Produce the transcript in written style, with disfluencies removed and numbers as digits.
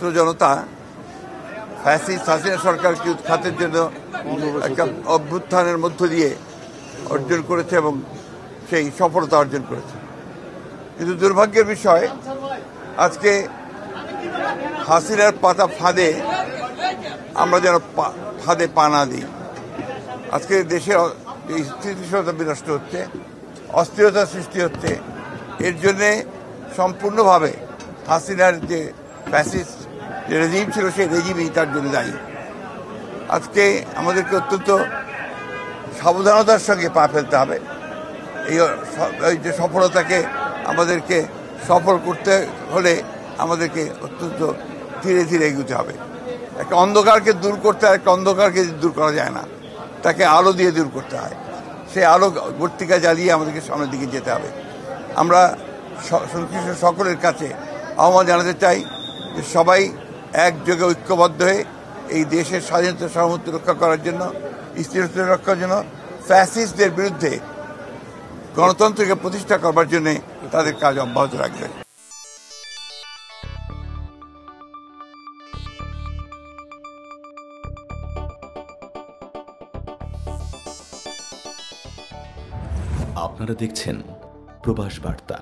ছাত্র জনতা ফ্যাসিস্ট হাসিনা সরকারকে উৎখাতের জন্য একটা অভ্যুত্থানের মধ্য দিয়ে অর্জন করেছে এবং সেই সফলতা অর্জন করেছে। কিন্তু দুর্ভাগ্যের বিষয়, আজকে হাসিনার পাতা ফাঁদে আমরা যেন ফাঁদে পা না দিই। আজকে দেশে স্থিতিশীলতা বিনষ্ট হচ্ছে, অস্থিরতা সৃষ্টি হচ্ছে। এর জন্যে সম্পূর্ণভাবে হাসিনার যে ফ্যাসিস্ট যে রেজিম ছিল, সেই রেজিমই তার জন্য দায়ী। আজকে আমাদেরকে অত্যন্ত সাবধানতার সঙ্গে পা ফেলতে হবে। এই যে সফলতাকে আমাদেরকে সফল করতে হলে আমাদেরকে অত্যন্ত ধীরে ধীরে এগোতে হবে। একটা অন্ধকারকে দূর করতে হয়, একটা অন্ধকারকে দূর করা যায় না, তাকে আলো দিয়ে দূর করতে হয়। সেই আলো বর্তিকা জ্বালিয়ে আমাদেরকে সামনের দিকে যেতে হবে। আমরা সংশ্লিষ্ট সকলের কাছে আহ্বান জানাতে চাই যে সবাই একযোগে ঐক্যবদ্ধ হয়ে এই দেশের স্বাধীনতা সার্বভৌমত্ব রক্ষা করার জন্য, স্থিরতা রক্ষার জন্য, ফ্যাসিস্টদের বিরুদ্ধে গণতন্ত্রকে প্রতিষ্ঠা করবার জন্য তাদের কাজ অব্যাহত রাখবে। আপনারা দেখছেন প্রবাস বার্তা।